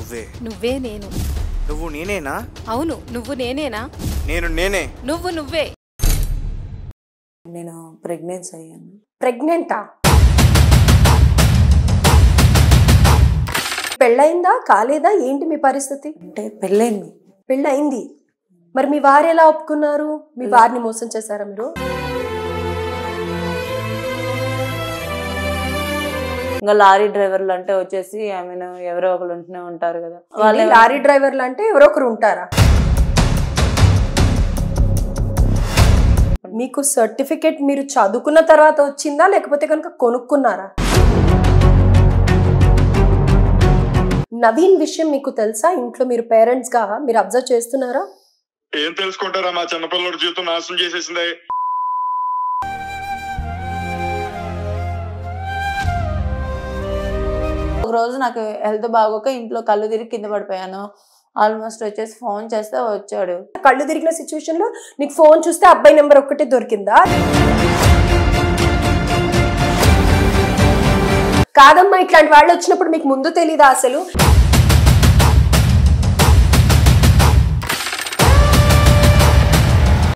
నువ్వే నువ్వే నేను. నువ్వు నేనేనా? అవును, నువ్వు నేనేనా? నేను నేనే. నువ్వే. నేను ప్రెగ్నెన్సీ అయ్యాను. ప్రెగ్నెంటా? పెళ్ళయిందా కాలేదా ఏంటి మీ పరిస్థితి? అంటే పెళ్ళైంది. పెళ్ళయింది. మరి మీ వారు ఎలా ఒప్పుకున్నారు? మీ వారిని మోసం చేశారా మీరు? ఇంకా లారీ డ్రైవర్లు అంటే వచ్చేసి ఐ మీన్ ఎవరో ఒకరు ఉంటూనే ఉంటారు కదా. వాళ్ళు లారీ డ్రైవర్లు అంటే ఎవరో ఒకరు ఉంటారా? మీకు సర్టిఫికేట్ మీరు చదువుకున్న తర్వాత వచ్చిందా లేకపోతే కనుక కొనుక్కున్నారా? నవీన్ విషయం మీకు తెలుసా? ఇంట్లో మీరు పేరెంట్స్ గా మీరు అబ్జర్వ్ చేస్తున్నారా? ఏం తెలుసుకుంటారా, మా చిన్నపిల్లడి జీవితం నాశనం చేసేసింది. ఒక రోజు నాకు హెల్త్ బాగోక ఇంట్లో కళ్ళు తిరిగి కింద పడిపోయాను. ఆల్మోస్ట్ వచ్చేసి ఫోన్ చేస్తే వచ్చాడు. కళ్ళు తిరిగిన సిచ్యువేషన్ లో నీకు ఫోన్ చూస్తే అబ్బాయి నెంబర్ ఒక్కటే దొరికిందా? కాదమ్మా, ఇట్లాంటి వాళ్ళు వచ్చినప్పుడు మీకు ముందు తెలీదా అసలు?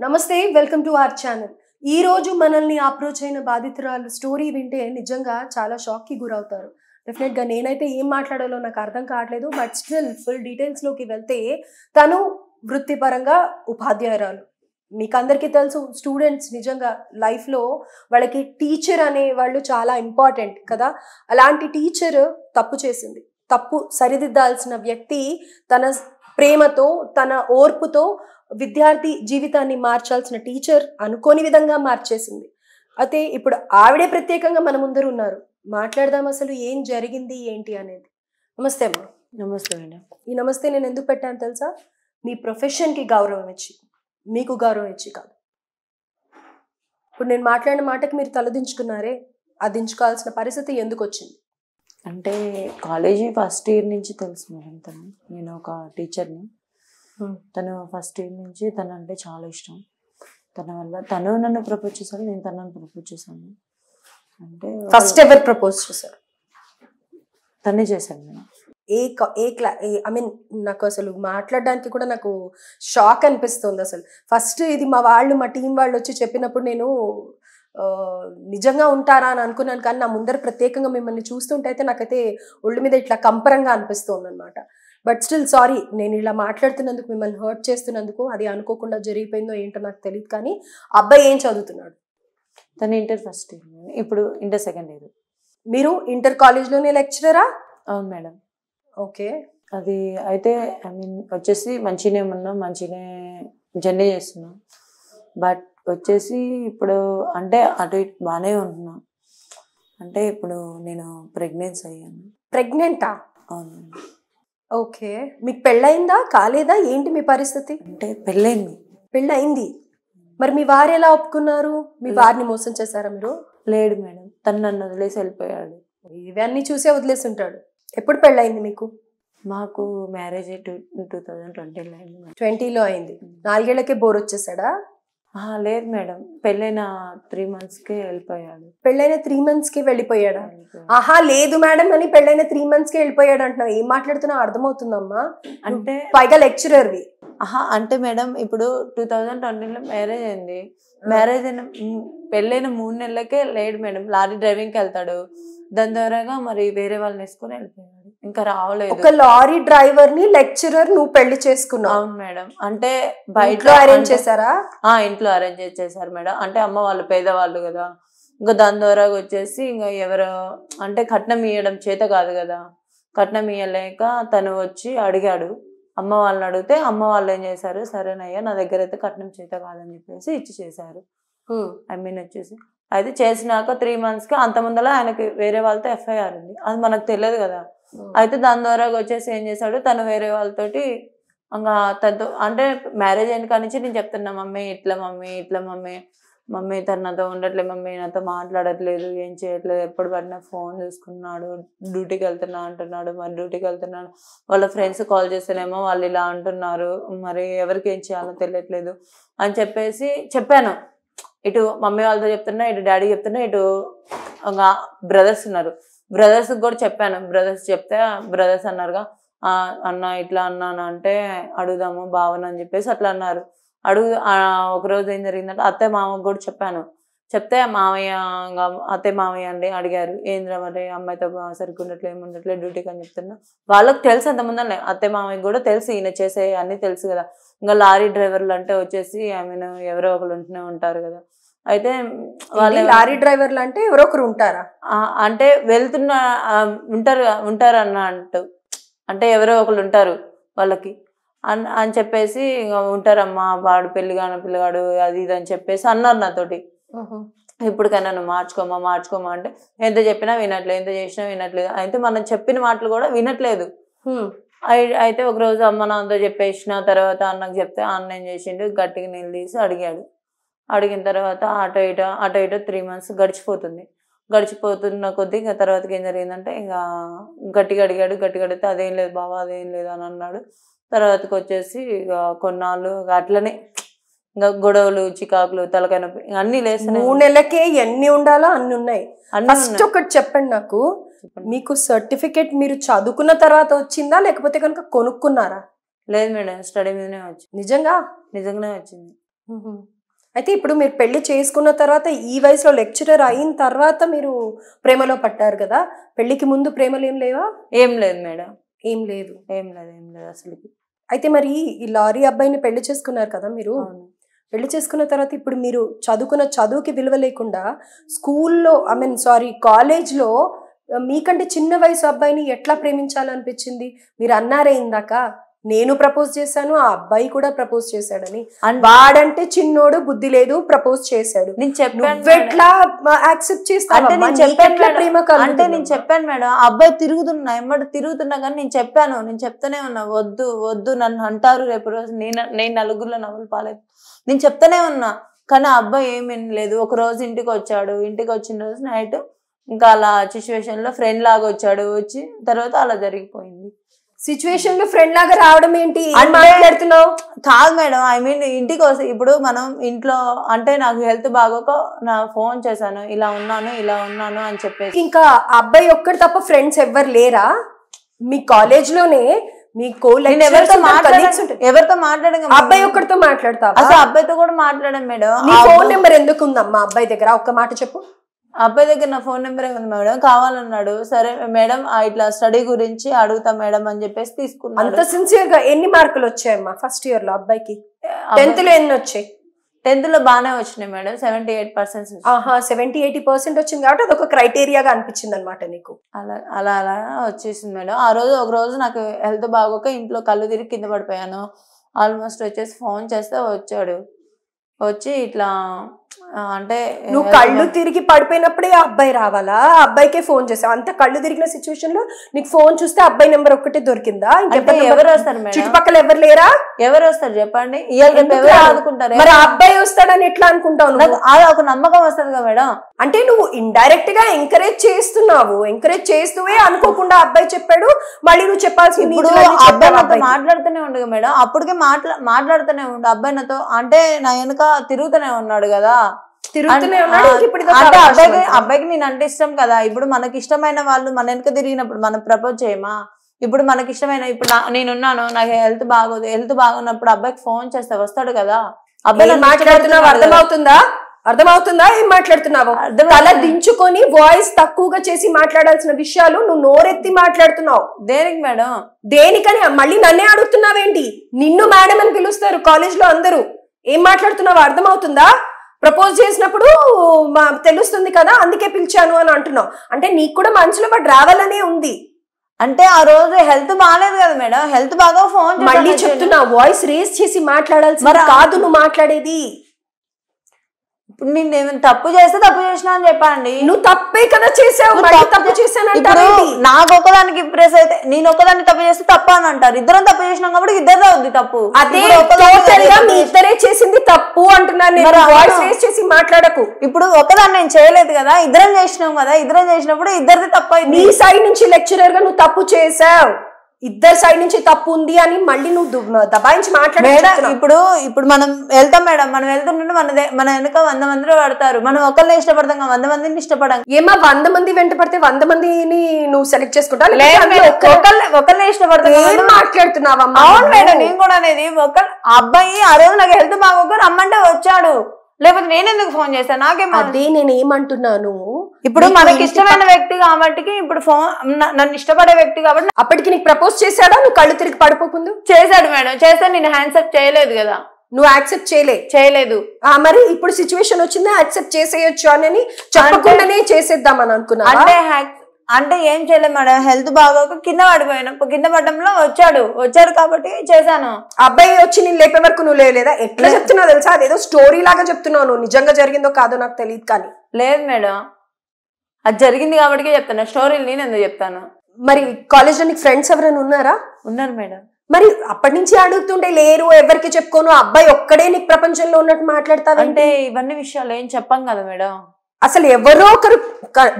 నమస్తే, వెల్కమ్ టు అవర్ ఛానల్. ఈ రోజు మనల్ని అప్రోచ్ అయిన బాధితురాలు స్టోరీ వింటే నిజంగా చాలా షాక్ కి గురవుతారు. డెఫినెట్గా నేనైతే ఏం మాట్లాడాలో నాకు అర్థం కావట్లేదు. బట్ స్టిల్ ఫుల్ డీటెయిల్స్లోకి వెళ్తే తను వృత్తిపరంగా ఉపాధ్యాయురాలు. మీకు అందరికీ తెలుసు, స్టూడెంట్స్ నిజంగా లైఫ్లో వాళ్ళకి టీచర్ అనే వాళ్ళు చాలా ఇంపార్టెంట్ కదా. అలాంటి టీచర్ తప్పు చేసింది. తప్పు సరిదిద్దాల్సిన వ్యక్తి తన ప్రేమతో తన ఓర్పుతో విద్యార్థి జీవితాన్ని మార్చాల్సిన టీచర్ అనుకోని విధంగా మార్చేసింది. అయితే ఇప్పుడు ఆవిడే ప్రత్యేకంగా మన ముందర ఉన్నారు. మాట్లాడదాం అసలు ఏం జరిగింది ఏంటి అనేది. నమస్తే అమ్మా. నమస్తే మేడం. ఈ నమస్తే నేను ఎందుకు పెట్టాను తెలుసా? మీ ప్రొఫెషన్కి గౌరవం ఇచ్చి, మీకు గౌరవం ఇచ్చి కాదు. ఇప్పుడు నేను మాట్లాడిన మాటకి మీరు తలదించుకున్నారే, అది దించుకోవాల్సిన పరిస్థితి ఎందుకు వచ్చింది? అంటే కాలేజీ ఫస్ట్ ఇయర్ నుంచి తెలుసు మేడం తను. నేను ఒక టీచర్ని. తను ఫస్ట్ ఇయర్ నుంచి తను అంటే చాలా ఇష్టం. తన వల్ల తను నన్ను ప్రపోజ్ చేశాడు, నేను తనని ప్రపోజ్ చేశాను. అంటే ఫస్ట్ ఎవర్ ప్రపోజ్ చేశారు? తనే చేశాను మేడం. ఐ మీన్ నాకు అసలు మాట్లాడడానికి కూడా నాకు షాక్ అనిపిస్తుంది. అసలు ఫస్ట్ ఇది మా వాళ్ళు, మా టీం వాళ్ళు వచ్చి చెప్పినప్పుడు నేను నిజంగా ఉంటారా అని అనుకున్నాను. కానీ నా ముందర ప్రత్యేకంగా మిమ్మల్ని చూస్తుంటే అయితే నాకైతే ఒళ్ళు మీద ఇట్లా కంపరంగా అనిపిస్తుంది అనమాట. బట్ స్టిల్ సారీ, నేను ఇలా మాట్లాడుతున్నందుకు, మిమ్మల్ని హర్ట్ చేస్తున్నందుకు. అది అనుకోకుండా జరిగిపోయిందో ఏంటో నాకు తెలియదు. కానీ అబ్బాయి ఏం చదువుతున్నాడు? తను ఇంటర్ ఫస్ట్ ఇయర్, ఇప్పుడు ఇంటర్ సెకండ్ ఇయర్. మీరు ఇంటర్ కాలేజ్లోనే లెక్చరరా? అవును మేడం. ఓకే. అది అయితే ఐ మీన్ వచ్చేసి మంచిగానే ఉన్నాం, మంచిగానే జర్నీ చేస్తున్నాం. బట్ వచ్చేసి ఇప్పుడు అంటే అటు ఇటు బాగానే ఉంటున్నాం. అంటే ఇప్పుడు నేను ప్రెగ్నెన్సీ అయ్యాను. ప్రెగ్నెంటా? అవును. ఓకే. మీకు పెళ్ళయిందా కాలేదా ఏంటి మీ పరిస్థితి? అంటే పెళ్ళైంది. పెళ్ళయింది. మరి మీ వారు ఎలా ఒప్పుకున్నారు? మీ వారిని మోసం చేశారా మీరు? లేడు మేడం, తను నన్ను వదిలేసి వెళ్ళిపోయాడు. ఇవన్నీ చూసే వదిలేసి ఉంటాడు. ఎప్పుడు పెళ్ళయింది మీకు? మాకు మ్యారేజ్ 2020లో అయింది మేడం. 20లో అయింది. 4 ఏళ్లకే బోర్ వచ్చేసాడా? లేదు మేడం, పెళ్ళైన 3 monthsకే వెళ్ళిపోయాడు. పెళ్ళైన 3 monthsకి వెళ్ళిపోయాడా? ఆహా, లేదు మేడం అని పెళ్ళైన 3 monthsకే వెళ్ళిపోయాడు అంటున్నావు. ఏం మాట్లాడుతున్నావు అర్థమవుతుందమ్మా? అంటే పైగా లెక్చరర్వి. అంటే మేడం ఇప్పుడు 2020లో మ్యారేజ్ అయింది. మ్యారేజ్ అయిన పెళ్ళైన 3 నెలలకే లేడు మేడం, లారీ డ్రైవింగ్కి వెళ్తాడు. దాని ద్వారాగా మరి వేరే వాళ్ళని వేసుకుని వెళ్ళిపోయాడు, ఇంకా రావలేదు. ఒక లారీ డ్రైవర్ ని లెక్చరర్ నువ్వు పెళ్లి చేసుకున్నావు? అవును మేడం. అంటే బయట అరేంజ్ చేశారా? ఇంట్లో అరేంజ్ చేశారు మేడం. అంటే అమ్మ వాళ్ళు పేదవాళ్ళు కదా, ఇంకా దాని ద్వారా వచ్చేసి ఇంకా ఎవరు అంటే కట్నం ఇవ్వడం చేత కాదు కదా. కట్నం ఇవ్వలేక తను వచ్చి అడిగాడు. అమ్మ వాళ్ళని అడిగితే అమ్మ వాళ్ళు ఏం చేశారు, సరేనయ్యా నా దగ్గర అయితే కట్నం చేత కాదని చెప్పేసి ఇచ్చి చేశారు. ఐ మీన్ వచ్చేసి అయితే చేసినాక 3 monthsకి అంత ముందర ఆయనకి వేరే వాళ్ళతో FIR ఉంది. అది మనకు తెలియదు కదా. అయితే దాని ద్వారా వచ్చేసి ఏం చేశాడు, తను వేరే వాళ్ళతోటి ఇంకా తనతో అంటే మ్యారేజ్ అయిన కాడి నుంచి నేను చెప్తున్నా, మమ్మీ ఇట్లా మమ్మీ తను నాతో ఉండట్లేదు, మమ్మీ నాతో మాట్లాడట్లేదు, ఏం చేయట్లేదు, ఎప్పుడు పడినా ఫోన్ చూసుకున్నాడు, డ్యూటీకి వెళ్తున్నా అంటున్నాడు. మరి డ్యూటీకి వెళ్తున్నాడు, వాళ్ళ ఫ్రెండ్స్ కాల్ చేస్తేనేమో వాళ్ళు ఇలా అంటున్నారు, మరి ఎవరికి ఏం చేయాలో తెలియట్లేదు అని చెప్పేసి చెప్పాను. ఇటు మమ్మీ వాళ్ళతో చెప్తున్నా, ఇటు డాడీ చెప్తున్నా, ఇటు బ్రదర్స్ ఉన్నారు, బ్రదర్స్ కూడా చెప్పాను. బ్రదర్స్ చెప్తే బ్రదర్స్ అన్నారుగా అన్న ఇట్లా అన్నాను అంటే అడుగుదాము బావను అని చెప్పేసి అట్లా అన్నారు. ఒకరోజు ఏం జరిగిందంటే అత్తయ్య మామకు కూడా చెప్పాను. చెప్తే మామయ్య అత్తయ్య మామయ్య అండి అడిగారు, ఏంద్రా మరి అమ్మాయితో సరిగ్గా ఉండట్లే ఏముండట్లే డ్యూటీకి అని చెప్తున్నా. వాళ్ళకి తెలుసు అంతమంది అత్తయ్య మామయ్యకి కూడా తెలుసు ఈయన చేసే అన్ని తెలుసు కదా. ఇంకా లారీ డ్రైవర్లు అంటే వచ్చేసి ఎవరో ఒకరు ఉంటూనే ఉంటారు కదా. అయితే వాళ్ళు లారీ డ్రైవర్లు అంటే ఎవరో ఒకరు ఉంటారా అంటే వెళ్తున్న ఉంటారు అన్నట్టు, అంటే ఎవరో ఒకరు ఉంటారు వాళ్ళకి అని చెప్పేసి ఉంటారమ్మా వాడు పెళ్లిగాన పిల్లగాడు అది ఇది అని చెప్పేసి అన్నారు నాతోటి. ఇప్పటికైనా నువ్వు మార్చుకోమా అంటే ఎంత చెప్పినా వినట్లేదు, ఎంత చేసినా వినట్లేదు. అయితే మనం చెప్పిన మాటలు కూడా వినట్లేదు. అయితే ఒకరోజు అమ్మ నాన్నతో చెప్పేసిన తర్వాత అన్నకు చెప్తే అన్న ఏం చేసిండు, గట్టిగా నీళ్ళు తీసి అడిగాడు. అడిగిన తర్వాత అటో ఇటో 3 months గడిచిపోతున్న కొద్దీ ఇంకా తర్వాతకి ఏం జరిగిందంటే ఇంకా గట్టిగా అడిగితే అదేం లేదు బాబా అదేం లేదు అని అన్నాడు. తర్వాతకి వచ్చేసి ఇక కొన్నాళ్ళు అట్లనే ఇంకా గొడవలు చికాకులు తలకాయ నొప్పి అన్ని లేస్తున్నాయి. 3 నెలలకే ఎన్ని ఉండాలో అన్ని ఉన్నాయి. ఫస్ట్ ఒకటి చెప్పండి నాకు, మీకు సర్టిఫికేట్ మీరు చదువుకున్న తర్వాత వచ్చిందా లేకపోతే కనుక కొనుక్కున్నారా? లేదు మేడం, స్టడీ మీదనే వచ్చింది. నిజంగానే వచ్చింది. అయితే ఇప్పుడు మీరు పెళ్లి చేసుకున్న తర్వాత ఈ వయసులో లెక్చరర్ అయిన తర్వాత మీరు ప్రేమలో పట్టారు కదా, పెళ్లికి ముందు ప్రేమలు ఏం లేవా? ఏం లేదు మేడం, ఏం లేదు అసలు. అయితే మరి ఈ లారీ అబ్బాయిని పెళ్లి చేసుకున్నారు కదా మీరు, పెళ్లి చేసుకున్న తర్వాత ఇప్పుడు మీరు చదువుకున్న చదువుకి విలువ లేకుండా స్కూల్లో కాలేజ్లో మీకంటే చిన్న వయసు అబ్బాయిని ఎట్లా ప్రేమించాలనిపించింది? మీరు అన్నారే ఇందాక నేను ప్రపోజ్ చేశాను, ఆ అబ్బాయి కూడా ప్రపోజ్ చేశాడని. వాడంటే చిన్నోడు, బుద్ధి లేదు, ప్రపోజ్ చేశాడు. నేను చెప్పాను యాక్సెప్ట్ చేస్తాను అంటే నేను చెప్పాను మేడం. ఆ అబ్బాయి తిరుగుతున్నా కానీ నేను చెప్తానే ఉన్నా, వద్దు నన్ను అంటారు రేపు రోజు నేను నలుగురిలో నవ్వులు పాలేదు నేను చెప్తానే ఉన్నా. కానీ ఆ అబ్బాయి ఏమీ లేదు. ఒక రోజు ఇంటికి వచ్చిన రోజు నైట్ ఇంకా అలా సిచ్యువేషన్ లో ఫ్రెండ్ లాగా వచ్చి తర్వాత అలా జరిగిపోయింది. సిచ్యువేషన్ లో ఫ్రెండ్ లాగా రావడం ఏంటి మాట్లాడుతున్నావు? కాదు మేడం, ఇంటికి వస్తే ఇప్పుడు మనం ఇంట్లో అంటే నాకు హెల్త్ బాగోక నా ఫోన్ చేశాను, ఇలా ఉన్నాను అని చెప్పేసి. ఇంకా అబ్బాయి ఒక్కడు తప్ప ఫ్రెండ్స్ ఎవ్వరు లేరా మీ కాలేజ్ లోనే? ఎవరితో మాట్లాడడం అబ్బాయి ఒక్కడితో మాట్లాడతావా? అసలు అబ్బాయితో కూడా మాట్లాడాను మేడం. నీ ఫోన్ నెంబర్ ఎందుకు ఉందమ్మా అబ్బాయి దగ్గర? ఒక్క మాట చెప్పు. అబ్బాయి దగ్గర నా ఫోన్ నెంబరే ఉంది మేడం, కావాలన్నాడు. సరే మేడం ఇట్లా స్టడీ గురించి అడుగుతా మేడం అని చెప్పేసి తీసుకున్నాను. అంత సిన్సియర్ గా ఎన్ని మార్కులు వచ్చాయమ్మా ఫస్ట్ ఇయర్ లో అబ్బాయికి? 10th లో ఎన్ని వచ్చాయి? 10th లో బాగానే వచ్చినాయి మేడం, 78%. 70-80% వచ్చింది కాబట్టి అదొక క్రైటీరియాగా అనిపించింది అనమాట నీకు. అలా వచ్చేసింది మేడం. ఒక రోజు నాకు హెల్త్ బాగోక ఇంట్లో కళ్ళు తిరిగి కింద పడిపోయాను. ఆల్మోస్ట్ వచ్చేసి ఫోన్ చేస్తే వచ్చి ఇట్లా అంటే నువ్వు కళ్ళు తిరిగి పడిపోయినప్పుడే ఆ అబ్బాయి రావాలా? ఆ అబ్బాయికే ఫోన్ చేసావు? అంత కళ్ళు తిరిగిన సిచ్యువేషన్ లో నీకు ఫోన్ చూస్తే అబ్బాయి నెంబర్ ఒక్కటే దొరికిందా? ఎవరు వస్తారు మేడం? చుట్టుపక్కల ఎవరు లేరా? ఎవరు వస్తారు చెప్పండి? ఆదుకుంటారు. మరి ఆ అబ్బాయి వస్తాడని ఎట్లా అనుకుంటావు? ఒక నమ్మకం వస్తుంది కదా మేడం. అంటే నువ్వు ఇండైరెక్ట్ గా ఎంకరేజ్ చేస్తూనే అనుకోకుండా అబ్బాయి చెప్పాడు, మళ్ళీ నువ్వు చెప్పాల్సింది. అబ్బాయి మాట్లాడుతూనే ఉండదు మేడం, అప్పటికే మాట్లాడుతూనే ఉండు అబ్బాయి నాతో. అంటే నా వెనుక తిరుగుతూనే ఉన్నాడు కదా, అబ్బాయికి నేను అంటే ఇష్టం కదా. ఇప్పుడు మనకి ఇష్టమైన వాళ్ళు మన వెనుక తిరిగినప్పుడు మనం ప్రపోజ్ చేయమా? ఇప్పుడు మనకి ఇష్టమైన ఇప్పుడు నేనున్నాను, నాకు హెల్త్ బాగున్నప్పుడు అబ్బాయికి ఫోన్ చేస్తే వస్తాడు కదా. అబ్బాయి మాట్లాడుతున్నావు, అర్థమవుతుందా ఏం మాట్లాడుతున్నావు? తల దించుకొని వాయిస్ తక్కువగా చేసి మాట్లాడాల్సిన విషయాలు నువ్వు నోరెత్తి మాట్లాడుతున్నావు. దేనికి మేడం? దేనికని మళ్ళీ నన్నే అడుగుతున్నావేంటి? నిన్ను మేడం అని పిలుస్తారు కాలేజ్ లో అందరూ. ఏం మాట్లాడుతున్నావు అర్థమవుతుందా? ప్రపోజ్ చేసినప్పుడు తెలుస్తుంది కదా, అందుకే పిలిచాను అని అంటున్నావు. అంటే నీకు కూడా మనసులో పడి రావాలనే ఉంది. అంటే ఆ రోజు హెల్త్ బాగాలేదు కదా మేడం, హెల్త్ బాగా ఫోన్ మళ్ళీ చెప్తున్నా, వాయిస్ రేస్ చేసి మాట్లాడాల్సి కాదు నువ్వు మాట్లాడేది. ఇప్పుడు నేను ఏమైనా తప్పు చేస్తే తప్పు చేసినా అని చెప్పండి. నువ్వు తప్పే కదా చేసావు, తప్పు చేశానంటే నాకు ఒకదానికి ఇంప్రెస్ అయితే నేను ఒకదాన్ని తప్పు చేస్తే తప్ప అని అంటారు. ఇద్దరం తప్పు చేసినాం కాబట్టి ఇద్దరే ఉంది తప్పు. అదే మీ ఇద్దరే చేసింది తప్పు అంటున్నాను. వాయిస్ రేస్ చేసి మాట్లాడకు. ఇప్పుడు ఒకదాన్ని నేను చేయలేదు కదా, ఇద్దరం చేసినాం కదా, ఇద్దరం చేసినప్పుడు ఇద్దరిది తప్పు. నీ సైడ్ నుంచి లెక్చరర్ గా నువ్వు తప్పు చేసావు, ఇద్దరు సైడ్ నుంచి తప్పు ఉంది అని మళ్ళీ నువ్వు దబాయించి మేడం మాట్లాడు. ఇప్పుడు మనం వెళ్తాం మేడం, మనం వెళ్తుంటే మన వెనుక 100 మందిలో పడతారు, మనం ఒకరిని ఇష్టపడతాం 100 మందిని ఇష్టపడం. ఏమా 100 మంది వెంట పడితే 100 మందిని నువ్వు సెలెక్ట్ చేసుకుంటా? ఒకరిని ఇష్టపడతాం. ఏం మాట్లాడుతున్నావమ్మా? అవును మేడం, నేను కూడా అనేది అబ్బాయి ఆ రోజు నాకు హెల్త్ బాగోక రమ్మంటే వచ్చాడు, లేకపోతే నేను ఎందుకు ఫోన్ చేశాను? నాకేం అదే నేను ఏమంటున్నాను, ఇప్పుడు మనకి ఇష్టమైన వ్యక్తి కాబట్టి, ఇప్పుడు నన్ను ఇష్టపడే వ్యక్తి కాబట్టి. అప్పటికి నీకు ప్రపోజ్ చేశాడా? నువ్వు కళ్ళు తిరిగి పడిపోకుండా చేశాడు మేడం, చేస్తే నేను హ్యాండ్సప్ చేయలేదు కదా. నువ్వు యాక్సెప్ట్ చేయలేదు. మరి ఇప్పుడు సిచ్యువేషన్ వచ్చింది, యాక్సెప్ట్ చేసేయచ్చు అని చెప్పకుండానే చేసేద్దామని అనుకున్నా. అంటే ఏం చేయలేదు మేడం, హెల్త్ బాగోక కింద పడడంలో వచ్చాడు కాబట్టి చేశాను. అబ్బాయి వచ్చి నేను లేపే వరకు నువ్వు లేదా? ఎట్లా చెప్తున్నావు తెలుసా? అదేదో స్టోరీ లాగా చెప్తున్నావు, నువ్వు నిజంగా జరిగిందో కాదో నాకు తెలియదు. కానీ లేదు మేడం, అది జరిగింది కాబట్టి చెప్తాను, స్టోరీలు నేను ఎందుకు చెప్తాను? మరి కాలేజ్ లో నీకు ఫ్రెండ్స్ ఎవరైనా ఉన్నారా? ఉన్నారు మేడం. మరి అప్పటి నుంచి అడుగుతుంటే లేరు, ఎవరికి చెప్పుకోను, అబ్బాయి ఒక్కడే నీకు ప్రపంచంలో ఉన్నట్టు మాట్లాడతావు. అంటే ఇవన్నీ విషయాలు ఏం చెప్పాం కదా మేడం. అసలు ఎవరో ఒకరు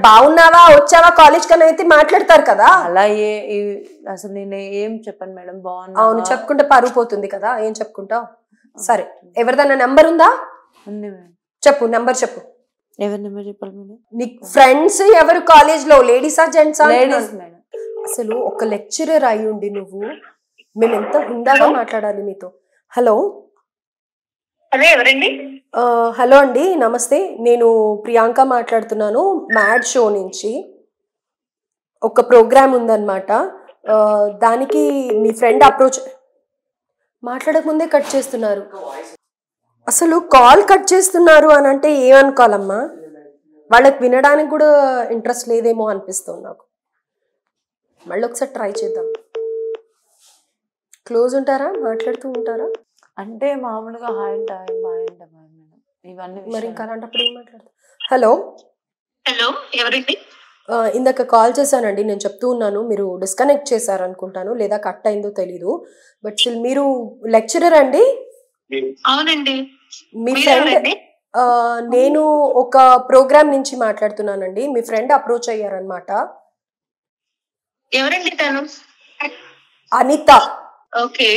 బాగున్నావా వచ్చావా కాలేజ్ కన్నా అయితే మాట్లాడతారు కదా. అలా అసలు నేను ఏం చెప్పాను మేడం, బాగున్నా. అవును, చెప్పుకుంటే పరువు పోతుంది కదా, ఏం చెప్పుకుంటావు? సరే, ఎవరిదన్నా నెంబర్ ఉందా? ఉంది మేడం. చెప్పు, నెంబర్ చెప్పు. ఎవరి నెంబర్ చెప్పాలి మేడం? నీకు ఫ్రెండ్స్ ఎవరు కాలేజ్ లో, లేడీసా జెంట్సా? Ladies madam. అసలు ఒక లెక్చరర్ అయి ఉండి నువ్వు, మేము ఎంత హుందాగా మాట్లాడాలి నీతో. హలో ఎవరండి? హలో అండి, నమస్తే. నేను ప్రియాంక మాట్లాడుతున్నాను, మ్యాడ్ షో నుంచి. ఒక ప్రోగ్రామ్ ఉందన్నమాట, దానికి మీ ఫ్రెండ్ అప్రోచ్ మాట్లాడకముందే కట్ చేస్తున్నారు. అసలు కాల్ కట్ చేస్తున్నారు అని అంటే ఏమనుకోవాలమ్మా? వాళ్ళకి వినడానికి కూడా ఇంట్రెస్ట్ లేదేమో అనిపిస్తుంది నాకు. మళ్ళీ ఒకసారి ట్రై చేద్దాం. క్లోజ్ ఉంటారా, మాట్లాడుతూ ఉంటారా? అంటే మామూలుగా ఇవన్నీ. మరి ఇంకా అలాంటప్పుడు ఏం మాట్లాడతా? హలో హలో, ఎవరండి? ఇందాక కాల్ చేశానండి, నేను చెప్తూ ఉన్నాను, మీరు డిస్కనెక్ట్ చేశారనుకుంటాను, లేదా కట్ అయిందో తెలీదు. బట్ స్టిల్ మీరు లెక్చరర్ అండి? అవునండి. మీ ఫ్రెండ్, నేను ఒక ప్రోగ్రామ్ నుంచి మాట్లాడుతున్నానండి. మీ ఫ్రెండ్ అప్రోచ్ అయ్యారనమాట. ఎవరండి తను? అనిత. ఓకే,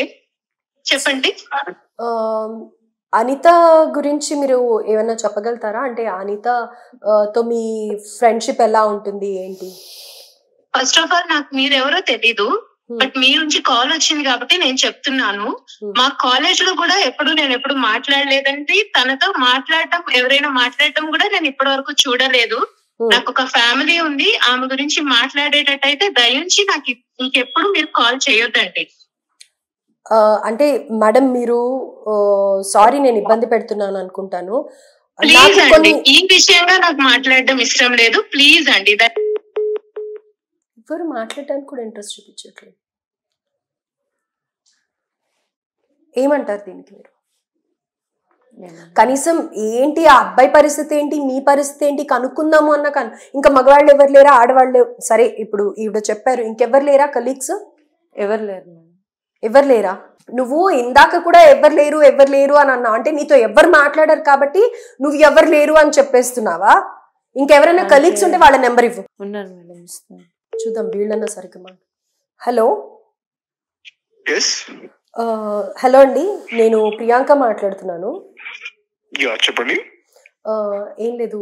చెప్పండి. అనిత గురించి మీరు ఏమైనా చెప్పగలుగుతారా? అంటే అనిత తో మీ ఫ్రెండ్షిప్ ఎలా ఉంటుంది, ఏంటి? ఫస్ట్ ఆఫ్ ఆల్ నాకు మీరెవరో తెలీదు, బట్ మీ నుంచి కాల్ వచ్చింది కాబట్టి నేను చెప్తున్నాను. మా కాలేజ్ లో కూడా నేను ఎప్పుడు మాట్లాడలేదండి. తనతో మాట్లాడటం, ఎవరైనా మాట్లాడటం కూడా నేను ఇప్పటి వరకు చూడలేదు. నాకు ఒక ఫ్యామిలీ ఉంది, ఆమె గురించి మాట్లాడేటట్టయితే దయించి నాకు ఇంకెప్పుడు మీరు కాల్ చేయొద్దండి. అంటే మేడం, మీరు సారీ నేను ఇబ్బంది పెడుతున్నాను అనుకుంటాను. ప్లీజ్ అండి, ఈ విషయంగా నాకు మాట్లాడడం ఇష్టం లేదు. ప్లీజ్ అండి. ఎవరు మాట్లాడడానికి కూడా ఇంట్రెస్ట్ చూపించట్లేదు. ఏమంటారు దీనికి మీరు? కనీసం ఏంటి ఆ అబ్బాయి పరిస్థితి ఏంటి, మీ పరిస్థితి ఏంటి కనుక్కుందాము అన్న ఇంకా మగవాళ్ళు ఎవరు లేరా, ఆడవాళ్ళు? సరే, ఇప్పుడు ఈవిడ చెప్పారు, ఇంకెవరు లేరా కలీగ్స్? ఎవరు లేరా? నువ్వు ఇందాక కూడా ఎవరు లేరు అని అన్నా, అంటే నీతో ఎవరు మాట్లాడారు కాబట్టి నువ్వు ఎవరు లేరు అని చెప్పేస్తున్నావా? ఇంకెవరైనా కలీగ్స్ ఉంటే వాళ్ళ నెంబర్ ఇవ్వు. చూద్దాం, వీళ్ళన్నా సరిగ్గా. హలో హలో అండి, నేను ప్రియాంక మాట్లాడుతున్నాను. చెప్పండి. ఏం లేదు,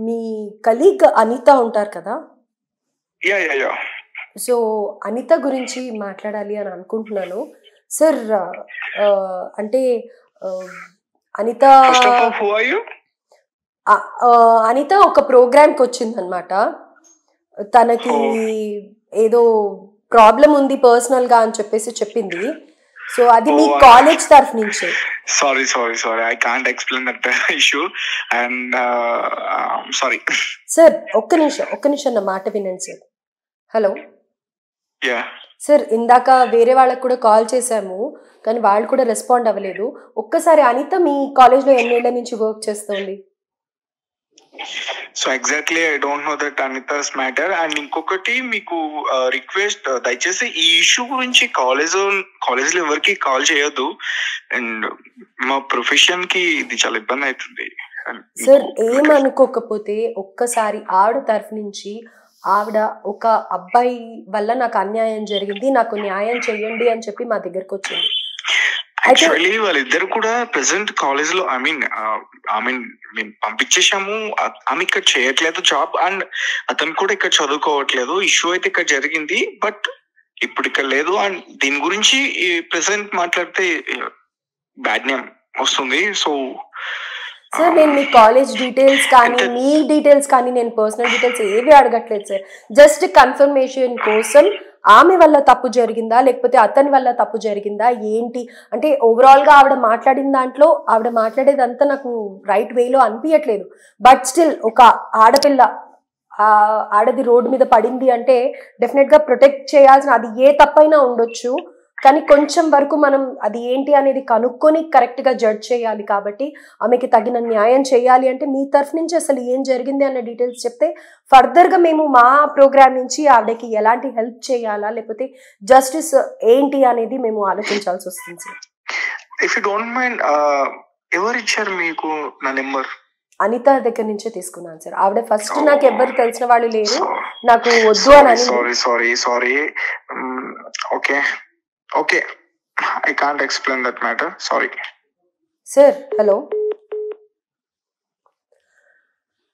మీ కలీగ్ అనిత ఉంటారు కదా, సో అనిత గురించి మాట్లాడాలి అని అనుకుంటున్నాను సార్. అంటే అనిత అనిత ఒక ప్రోగ్రామ్కి వచ్చిందనమాట. తనకి ఏదో ప్రాబ్లం ఉంది పర్సనల్ గా అని చెప్పేసి చెప్పింది. సో అది మీ కాలేజ్ తరఫు నుంచి. Sorry I can't explain that issue and sorry sir. ఒక్క నిమిషం నా మాట వినండి సార్. హలో సార్, ఇందాక వేరే వాళ్ళకి కూడా కాల్ చేశాము కానీ వాళ్ళు కూడా రెస్పాండ్ అవ్వలేదు. ఒక్కసారి అనిత మీ కాలేజ్లో ఎన్నేళ్ల నుంచి వర్క్ చేస్తుంది? So exactly I don't know that Anita's matter. And ఇంకొకటి మీకు రిక్వెస్ట్, దయచేసి ఈ ఇష్యూ గురించి కాలేజ్ లో ఎవరికి కాల్ చేయొద్దు. అండ్ మా ప్రొఫెషన్ కి ఇది చాలా ఇబ్బంది అవుతుంది సార్. ఏమనుకోకపోతే ఒక్కసారి ఆవిడ తరఫు నుంచి ఆవిడ ఒక అబ్బాయి వల్ల నాకు అన్యాయం జరిగింది, నాకు న్యాయం చెయ్యండి అని చెప్పి మా దగ్గరకు వచ్చింది. యాక్చువల్లీ వాళ్ళిద్దరు కూడా ప్రెసెంట్ కాలేజ్ లో ఐ మీన్ మేము పంపించేసాము. ఆమె ఇక్కడ చేయట్లేదు జాబ్, అండ్ అతను కూడా ఇక్కడ చదువుకోవట్లేదు. ఇష్యూ అయితే ఇక్కడ జరిగింది, బట్ ఇప్పుడు ఇక్కడ లేదు. అండ్ దీని గురించి ప్రెసెంట్ మాట్లాడితే బ్యాడ్ నేమ్ వస్తుంది. సో సార్ నేను మీ కాలేజ్ డీటెయిల్స్ కానీ మీ డీటెయిల్స్ కానీ నేను పర్సనల్ డీటెయిల్స్ ఏవి అడగట్లేదు సార్. జస్ట్ కన్ఫర్మేషన్ కోసం ఆమె వల్ల తప్పు జరిగిందా లేకపోతే అతని వల్ల తప్పు జరిగిందా ఏంటి అంటే ఓవరాల్గా ఆవిడ మాట్లాడిన దాంట్లో ఆవిడ మాట్లాడేదంతా నాకు రైట్ వేలో అనిపించట్లేదు. బట్ స్టిల్ ఒక ఆడపిల్ల ఆడది రోడ్డు మీద పడింది అంటే డెఫినెట్గా ప్రొటెక్ట్ చేయాల్సిన, అది ఏ తప్పైనా ఉండొచ్చు కానీ కొంచెం వరకు మనం అది ఏంటి అనేది కనుక్కొని కరెక్ట్గా జడ్జ్ చేయాలి. కాబట్టి ఆమెకి తగిన న్యాయం చేయాలి అంటే మీ తరఫు నుంచి అసలు ఏం జరిగింది అన్న డీటెయిల్స్ చెప్తే ఫర్దర్గా మేము మా ప్రోగ్రామ్ నుంచి ఆవిడకి ఎలాంటి హెల్ప్ చేయాలా లేకపోతే జస్టిస్ ఏంటి అనేది మేము ఆలోచించాల్సి వస్తుంది sir. If you don't mind ఎవరు ఇచ్చారు మీకు నా నెంబర్? అనిత దగ్గర నుంచే తీసుకున్నాను సార్. ఆవిడ ఫస్ట్ నాకు ఎవరు తెలిసిన వాళ్ళు లేరు, నాకు వద్దు అని. Sorry okay okay, I can't explain that matter. Sorry. Sir hello.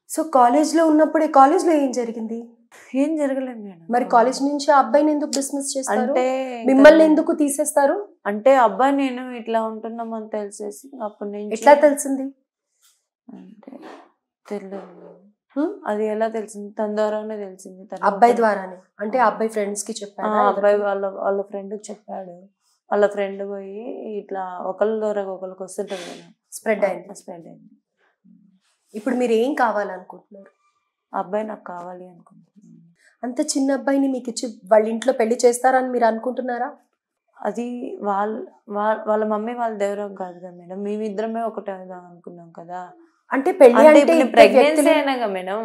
So కాలేజ్లో ఉన్నప్పుడే కాలేజ్లో ఏం జరిగింది? ఏం జరగలేదు మేడం. మరి కాలేజ్ నుంచి ఆ అబ్బాయిని ఎందుకు డిస్మిస్ చేస్తారు? అంటే మిమ్మల్ని ఎందుకు తీసేస్తారు? అంటే అబ్బాయి నేను ఇట్లా ఉంటున్నామని తెలిసేసి అప్పటి నుంచి. ఎట్లా తెలిసింది? అంటే తెలియదు. అది ఎలా తెలిసింది? తన ద్వారానే తెలిసింది. అబ్బాయి ద్వారానే అంటే అబ్బాయి ఫ్రెండ్స్ కి చెప్పాడు? అబ్బాయి వాళ్ళ ఫ్రెండ్ కి చెప్పాడు. వాళ్ళ ఫ్రెండ్ పోయి ఇట్లా ఒకళ్ళ ద్వారా ఒకరికి వస్తుంటది కదా, స్ప్రెడ్ అయింది. ఇప్పుడు మీరు ఏం కావాలనుకుంటున్నారు? అబ్బాయి నాకు కావాలి అనుకుంటున్నాను. అంత చిన్న అబ్బాయిని మీకు ఇచ్చి వాళ్ళ ఇంట్లో పెళ్లి చేస్తారని మీరు అనుకుంటున్నారా? అది వాళ్ళ మమ్మీ వాళ్ళ దగ్గర కాదు కదా మేడం, మేమిద్దరమే ఒకటే అనుకున్నాం కదా. అంటే పెళ్లి అంటే ప్రెగ్నెన్సీ అయినాగా మేడం.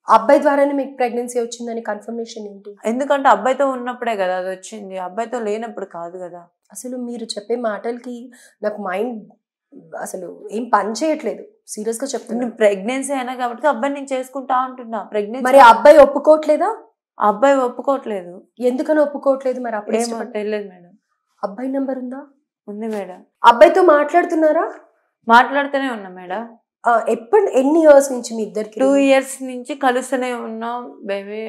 అబ్బాయి ద్వారానే మీకు ప్రెగ్నెన్సీ వచ్చిందని కన్ఫర్మేషన్ ఏంటి? ఎందుకంటే అబ్బాయితో ఉన్నప్పుడే కదా అది వచ్చింది, అబ్బాయితో లేనప్పుడు కాదు కదా. అసలు మీరు చెప్పే మాటలకి నాకు మైండ్ అసలు ఏం పని చేయట్లేదు, సీరియస్ గా చెప్తున్నా. ప్రెగ్నెన్సీ అయినా కాబట్టి అబ్బాయి నేను చేసుకుంటా అంటున్నా. ప్రెగ్నెన్సీ మరి అబ్బాయి ఒప్పుకోవట్లేదా? అబ్బాయి ఒప్పుకోవట్లేదు. ఎందుకని ఒప్పుకోవట్లేదు? మరి అప్పుడు తెలియదు మేడం. అబ్బాయి నంబర్ ఉందా? ఉంది మేడం. అబ్బాయితో మాట్లాడుతున్నారా? మాట్లాడుతూనే ఉన్నా మేడం. ఎన్ని ఇయర్స్ నుంచి మీ ఇద్దరికి? 2 years నుంచి కలుస్తూనే ఉన్నాం బేబీ.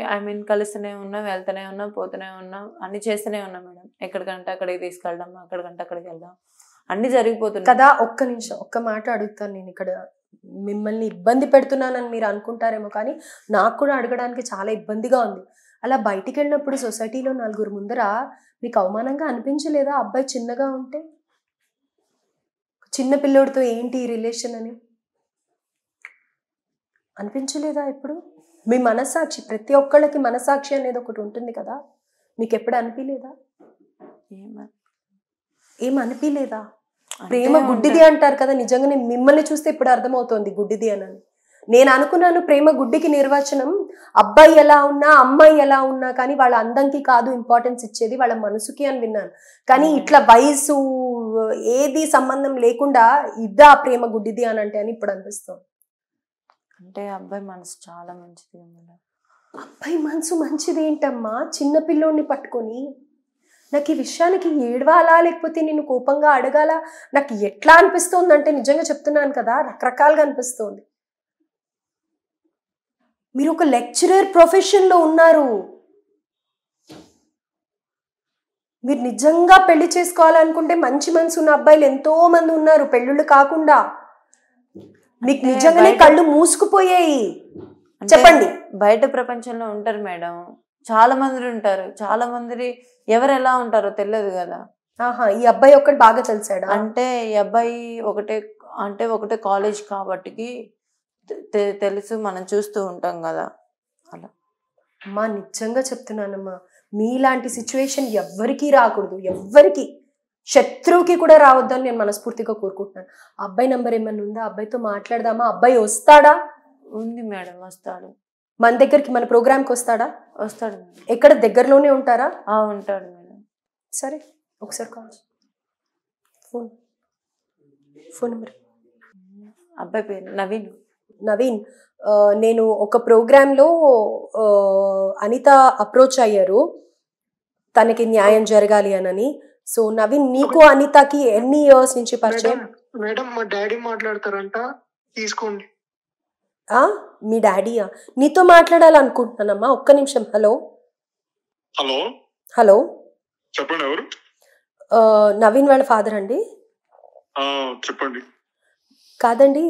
కలుస్తూనే ఉన్నాం, వెళ్తూనే ఉన్నాం, పోతూనే ఉన్నాం, అన్ని చేస్తూనే ఉన్నాం మేడం. ఎక్కడికంటే అక్కడికి తీసుకెళ్దాం, అక్కడికంటే అక్కడికి వెళ్దాం, అన్ని జరిగిపోతున్నాయి కదా. ఒక్క నిమిషం ఒక్క మాట అడుగుతాను. నేను ఇక్కడ మిమ్మల్ని ఇబ్బంది పెడుతున్నానని మీరు అనుకుంటారేమో కానీ నాకు కూడా అడగడానికి చాలా ఇబ్బందిగా ఉంది. అలా బయటికి వెళ్ళినప్పుడు సొసైటీలో 4 ముందర మీకు అవమానంగా అనిపించలేదా? అబ్బాయి చిన్నగా ఉంటే చిన్న పిల్లోడితో ఏంటి రిలేషన్ అని అనిపించలేదా? ఇప్పుడు మీ మనసాక్షి, ప్రతి ఒక్కళ్ళకి మనసాక్షి అనేది ఒకటి ఉంటుంది కదా, మీకు ఎప్పుడు అనిపించలేదా? ఏం అనిపించలేదా? ప్రేమ గుడ్డిది అంటారు కదా, నిజంగా నేను మిమ్మల్ని చూస్తే ఇప్పుడు అర్థమవుతోంది గుడ్డిది అని. నేను అనుకున్నాను ప్రేమ గుడ్డికి నిర్వచనం అబ్బాయి ఎలా ఉన్నా అమ్మాయి ఎలా ఉన్నా కానీ వాళ్ళ అందంకి కాదు ఇంపార్టెన్స్ ఇచ్చేది, వాళ్ళ మనసుకి అని విన్నాను. కానీ ఇట్లా వయసు ఏది సంబంధం లేకుండా ఇదా ప్రేమ గుడ్డిది అని అంటే అని ఇప్పుడు అనిపిస్తుంది. అంటే అబ్బాయి మనసు చాలా మంచిది. అబ్బాయి మనసు మంచిది ఏంటమ్మా? చిన్న పిల్లోడిని పట్టుకొని నాకు ఈ విషయానికి ఏడవాలా లేకపోతే నేను కోపంగా అడగాల, నాకు ఎట్లా అనిపిస్తుంది అంటే నిజంగా చెప్తున్నాను కదా, రకరకాలుగా అనిపిస్తుంది. మీరు ఒక లెక్చరర్ ప్రొఫెషన్లో ఉన్నారు, మీరు నిజంగా పెళ్లి చేసుకోవాలనుకుంటే మంచి మనసు ఉన్న అబ్బాయిలు ఎంతో మంది ఉన్నారు, పెళ్ళిళ్ళు కాకుండా. మీకు నిజంగానే కళ్ళు మూసుకుపోయాయి. చెప్పండి. బయట ప్రపంచంలో ఉంటారు మేడం, చాలా మంది ఉంటారు, చాలా మంది ఎవరు ఎలా ఉంటారో తెలియదు కదా. ఈ అబ్బాయి ఒక్కటి బాగా తెలిసాడు అంటే ఈ అబ్బాయి ఒకటే కాలేజ్ కాబట్టి తెలుసు, మనం చూస్తూ ఉంటాం కదా అలా. అమ్మా నిజంగా చెప్తున్నానమ్మా, మీలాంటి సిచ్యువేషన్ ఎవ్వరికీ రాకూడదు, ఎవ్వరికి శత్రువుకి కూడా రావద్దని నేను మనస్ఫూర్తిగా కోరుకుంటున్నాను. అబ్బాయి నంబర్ ఏమన్నా ఉందా? అబ్బాయితో మాట్లాడదామా? అబ్బాయి వస్తాడా? ఉంది మేడం, వస్తాడు. మన దగ్గరికి మన ప్రోగ్రామ్కి వస్తాడా? వస్తాడు. ఎక్కడ దగ్గరలోనే ఉంటారా? ఉంటాడు మేడం. సరే ఒకసారి కాల్. Phone number. అబ్బాయి పేరు నవీన్. నవీన్, నేను ఒక ప్రోగ్రాంలో అనిత అప్రోచ్ అయ్యారు తనకి న్యాయం జరగాలి అని. సో నవీన్, నీకు అనితకి ఎన్ని ఇయర్స్ నుంచి పరిచయం? మేడం మా డాడీ మాట్లాడతారంట, తీసుకోండి. మీ డాడీయా? నీతో మాట్లాడాలనుకుంటున్నానమ్మా, ఒక్క నిమిషం. హలో హలో హలో, చెప్పండి, ఎవరు? నవీన్ వాళ్ళ ఫాదర్ అండి. చెప్పండి. కాదండి,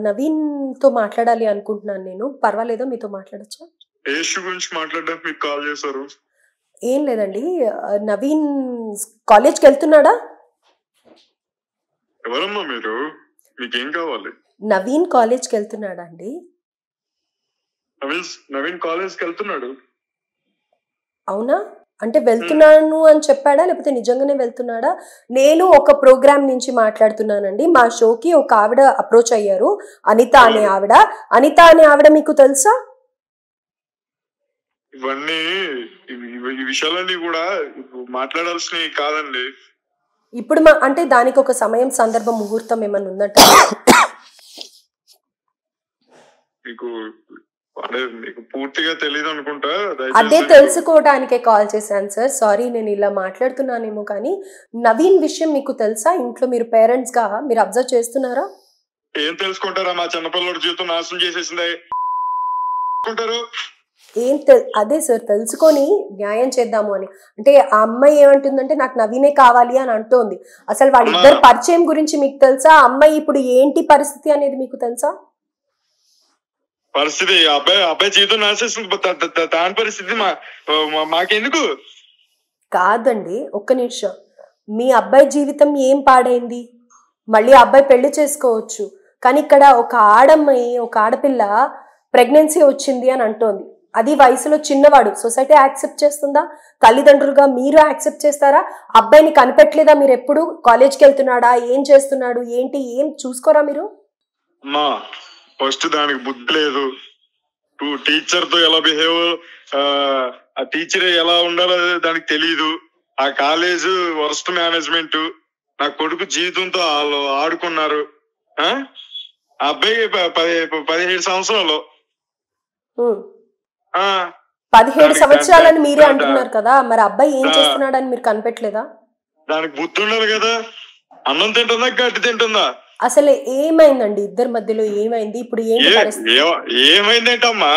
నవీన్తో మాట్లాడాలి అనుకుంటున్నాను నేను. పర్వాలేదా, మీతో మాట్లాడచ్చా? ఏ ఇష్యూ గురించి మాట్లాడడానికి మీకు కాల్ చేశారు? ఏం లేదండి, నవీన్ కాలేజ్కి వెళ్తున్నాడా? ఎవరమ్మా మీరు? మీకేం కావాలి? నవీన్ కాలేజ్కి వెళ్తున్నాడా అండి? నవీన్ కాలేజ్కి వెళ్తున్నాడు. అవునా? అంటే వెళ్తున్నాను అని చెప్పాడా లేకపోతే నిజంగానే వెళ్తున్నాడా? నేను ఒక ప్రోగ్రామ్ నుంచి మాట్లాడుతున్నానండి. మా షోకి ఒక ఆవిడ అప్రోచ్ అయ్యారు, అనిత అనే ఆవిడ. అనిత అనే ఆవిడ మీకు తెలుసా? ఇవన్నీ ఈ విషయాలన్నీ కూడా మాట్లాడాల్సినవి కాదండి. ఇప్పుడు అంటే దానికి ఒక సమయం, సందర్భం, ముహూర్తం ఏమన్నా ఉందంట? మీకు పూర్తిగా తెలియదు అనుకుంటా. అదే తెలుసుకోవడానికే కాల్ చేశాను సార్. సారీ, నేను ఇలా మాట్లాడుతున్నానేమో, కానీ నవీన్ విషయం మీకు తెలుసా? ఇంట్లో మీరు పేరెంట్స్ గా మీరు అబ్జర్వ్ చేస్తున్నారా? ఏం తెలుసుకుంటారా? మా చిన్నపిల్లడి జీవితం నాశనం చేసేసింది. అదే సార్, తెలుసుకొని న్యాయం చేద్దాము అని. అంటే ఆ అమ్మాయి ఏమంటుందంటే నాకు నవీనే కావాలి అని అంటోంది. అసలు వాళ్ళిద్దరు పరిచయం గురించి మీకు తెలుసా? అమ్మాయి ఇప్పుడు ఏంటి పరిస్థితి అనేది మీకు తెలుసా? పరిస్థితి అబ్బాయి జీవితం నాశేస్తుంది. దాని పరిస్థితి మాకెందుకు? కాదండి, ఒక్క నిమిషం. మీ అబ్బాయి జీవితం ఏం పాడైంది? మళ్ళీ అబ్బాయి పెళ్లి చేసుకోవచ్చు, కానీ ఇక్కడ ఒక ఆడమ్మాయి, ఒక ఆడపిల్ల ప్రెగ్నెన్సీ వచ్చింది అని అంటోంది. అది వయసులో చిన్నవాడు. సొసైటీ యాక్సెప్ట్ చేస్తుందా? తల్లిదండ్రులుగా మీరు యాక్సెప్ట్ చేస్తారా? అబ్బాయిని కనిపెట్టలేదా మీరు? ఎప్పుడు కాలేజ్కి వెళ్తున్నాడా, ఏం చేస్తున్నాడు, ఏంటి, ఏం చూసుకోరా మీరు? ఫస్ట్ దానికి బుద్ధి లేదు. టీచర్ తో ఎలా బిహేవ్, ఆ టీచర్ ఎలా ఉండాలో దానికి తెలీదు. ఆ కాలేజ్ వర్స్ట్ మేనేజ్మెంట్. నా కొడుకు జీవితంతో వాళ్ళు ఆడుకున్నారు. ఆ అబ్బాయి 17 సంవత్సరాలు. 17 సంవత్సరాలని మీరే అంటున్నారు కదా, మరి అబ్బాయి ఏం చేస్తున్నాడని మీరు కనిపెట్టలేదా? దానికి బుద్ధి ఉండాలి కదా. అన్నం తింటుందా, గడ్డి తింటుందా? అసలు ఏమైందండి ఇద్దరి మధ్యలో? ఏమైంది ఇప్పుడు? ఏమైందేంటమ్మా,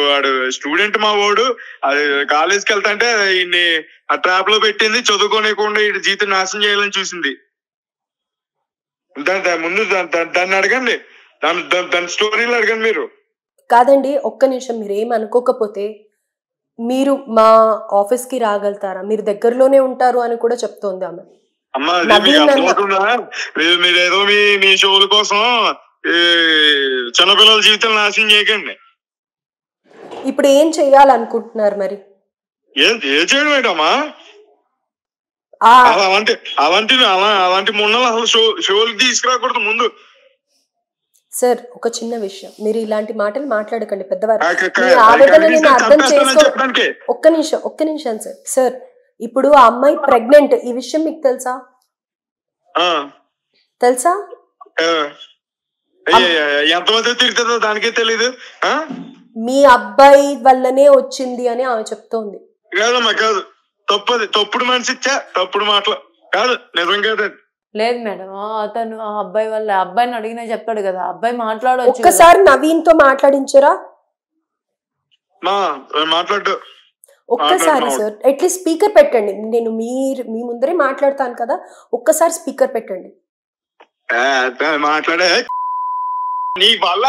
వాడు స్టూడెంట్ మా వాడు. అది కాలేజ్కి వెళ్తాంటే ఈయన్ని ఆ ట్రాప్ లో పెట్టింది, చదువుకోనికుండా ఈ జీవితం నాశనం చేయాలని చూసింది. ముందు దాన్ని అడగండి, దాని స్టోరీలు అడగండి మీరు. కాదండి, ఒక్క నిమిషం. మీరు ఏమనుకోకపోతే మీరు మా ఆఫీస్ కి రాగలుగుతారా? మీరు దగ్గరలోనే ఉంటారు అని కూడా చెప్తోంది ఆమె. అమ్మా మీరేదో మీ షోల కోసం చిన్నపిల్లల జీవితం నాశనం చేయకండి. ఇప్పుడు ఏం చెయ్యాలనుకుంటున్నారు మరి? ఏం చేయడం ఏంటమ్మా? అలాంటి మొన్నలు అసలు షోలకి తీసుకురాకూడదు ముందు. సార్, ఒక చిన్న విషయం, మీరు ఇలాంటి మాటలు మాట్లాడకండి. పెద్దవారు మీ ఆవేదన నేను అర్థం చేసుకో. ఒక్క నిమిషం సార్. సార్, ఇప్పుడు ఆ అమ్మాయి ప్రెగ్నెంట్, ఈ విషయం మీకు తెలుసా? తెలుసా? ఎంతమంది తిరుగుతుందో దానికే తెలీదు. మీ అబ్బాయి వల్లనే వచ్చింది అని ఆమె చెప్తోంది. కాదమ్మా, కాదు. తప్పుడు మనిషి ఇచ్చా, తప్పుడు మాటలు కాదు, నిజం కాదు. లేదు మేడం, అతను ఆ అబ్బాయి వల్ల అబ్బాయిని అడిగినా చెప్తాడు కదా, అబ్బాయి మాట్లాడవచ్చు. ఒక్కసారి నవీన్ తో మాట్లాడించరా? మాట్లాడు ఒక్కసారి సార్, అట్లీస్ట్ స్పీకర్ పెట్టండి. నేను మీ ముందరే మాట్లాడతాను కదా, ఒక్కసారి స్పీకర్ పెట్టండి. మాట్లాడే నీ వల్ల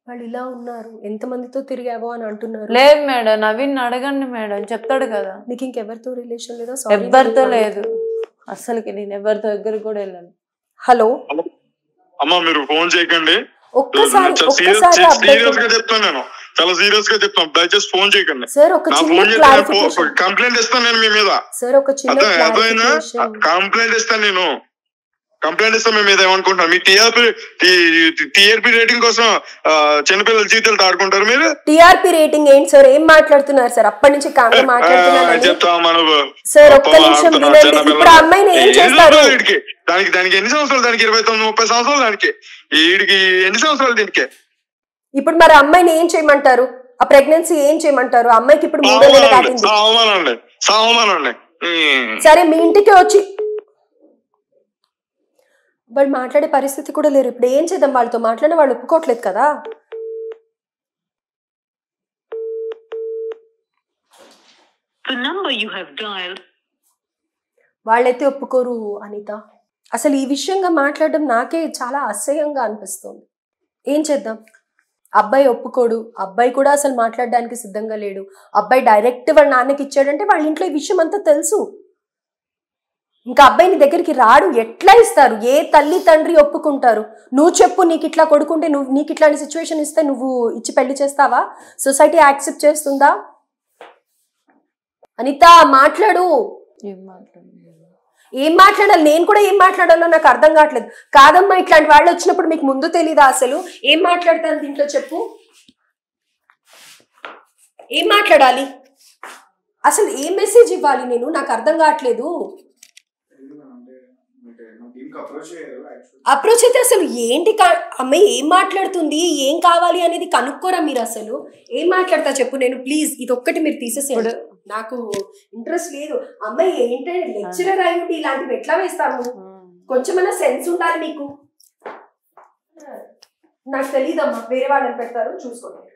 వాళ్ళు ఇలా ఉన్నారు, ఎంతమందితో తిరిగావో అని అంటున్నారు. లేదు మేడం, నవీన్ అడగండి మేడం, చెప్తాడు కదా. మీకు ఇంకెవరితో రిలేషన్ లేదా? ఎవరితో లేదు అసలుకి, నేను ఎవరితో దగ్గర కూడా వెళ్ళాను. హలో అమ్మా, మీరు ఫోన్ చేయకండి. ఒక్కసారి సీరియస్ గా చెప్తాను, నేను చాలా సీరియస్ గా చెప్తాను. దయచేసి ఫోన్ చేయకండి సార్. ఒక చిన్న కంప్లైంట్ ఇస్తాను నేను మీ మీద. సార్, ఒక చిన్న కంప్లైంట్ ఇస్తాను నేను. కంప్లైంట్ ఇస్తాం మేము మీద ఏమనుకుంటున్నాం మీ టీఆర్పీ రేటింగ్ కోసం చిన్నపిల్లల జీవితాలు ఆడుకుంటారు మీరు. టీఆర్పీ రేటింగ్ ఏంటి సార్, ఏం మాట్లాడుతున్నారు సార్? అప్పటి నుంచి కామెడీ మాట్లాడుతున్నారు చెప్తాం మనం సార్. ఒక్క నిమిషం వినండి. ఇప్పుడు అమ్మాయిని ఏం చేస్తారు? దానికి ఎన్ని సంవత్సరాలు? దానికి 29-30 సంవత్సరాలు. దానికి వీడికి ఎన్ని సంవత్సరాలు? దీనికి ఇప్పుడు మరి అమ్మాయిని ఏం చేయమంటారు? ఆ ప్రెగ్నెన్సీ ఏం చేయమంటారు? అమ్మాయికి ఇప్పుడు 3 నెలలు దాటింది. సరే మీ ఇంటికి వచ్చి వాళ్ళు మాట్లాడే పరిస్థితి కూడా లేరు. ఇప్పుడు ఏం చేద్దాం? వాళ్ళతో మాట్లాడిన వాళ్ళు ఒప్పుకోవట్లేదు కదా. వాళ్ళైతే ఒప్పుకోరు అనిత. అసలు ఈ విషయంగా మాట్లాడడం నాకే చాలా అసహ్యంగా అనిపిస్తుంది. ఏం చేద్దాం? అబ్బాయి ఒప్పుకోడు, అబ్బాయి కూడా అసలు మాట్లాడడానికి సిద్ధంగా లేడు. అబ్బాయి డైరెక్ట్ వాళ్ళ నాన్నకి ఇచ్చాడంటే వాళ్ళ ఇంట్లో ఈ విషయం అంతా తెలుసు. ఇంకా అబ్బాయిని దగ్గరికి రాడు. ఎట్లా ఇస్తారు? ఏ తల్లి తండ్రి ఒప్పుకుంటారు? నువ్వు చెప్పు, నీకు ఇట్లా కొడుకుంటే నీకు ఇట్లాంటి సిచ్యువేషన్ ఇస్తే నువ్వు ఇచ్చి పెళ్లి చేస్తావా? సొసైటీ యాక్సెప్ట్ చేస్తుందా? అనిత మాట్లాడు. ఏం మాట్లాడాలి? నేను కూడా ఏం మాట్లాడాలో నాకు అర్థం కావట్లేదు. కాదమ్మా, ఇట్లాంటి వాళ్ళు వచ్చినప్పుడు మీకు ముందు తెలీదా? అసలు ఏం మాట్లాడతాను దీంట్లో చెప్పు. ఏం మాట్లాడాలి? అసలు ఏం మెసేజ్ ఇవ్వాలి నేను? నాకు అర్థం కావట్లేదు. అప్రోచ్ అయితే అసలు ఏంటి? అమ్మాయి ఏం మాట్లాడుతుంది, ఏం కావాలి అనేది కనుక్కోరా మీరు? అసలు ఏం మాట్లాడతా చెప్పు. నేను ప్లీజ్ ఇది ఒక్కటి మీరు తీసేసేయండి, నాకు ఇంట్రెస్ట్ లేదు. అమ్మాయి ఏంటంటే లెక్చరర్ అయ్యి ఇలాంటివి ఎట్లా వేస్తాను? కొంచెమైనా సెన్స్ ఉండాలి మీకు. నాకు తెలీదమ్మా, వేరే వాళ్ళని పెడతారు చూసుకోండి.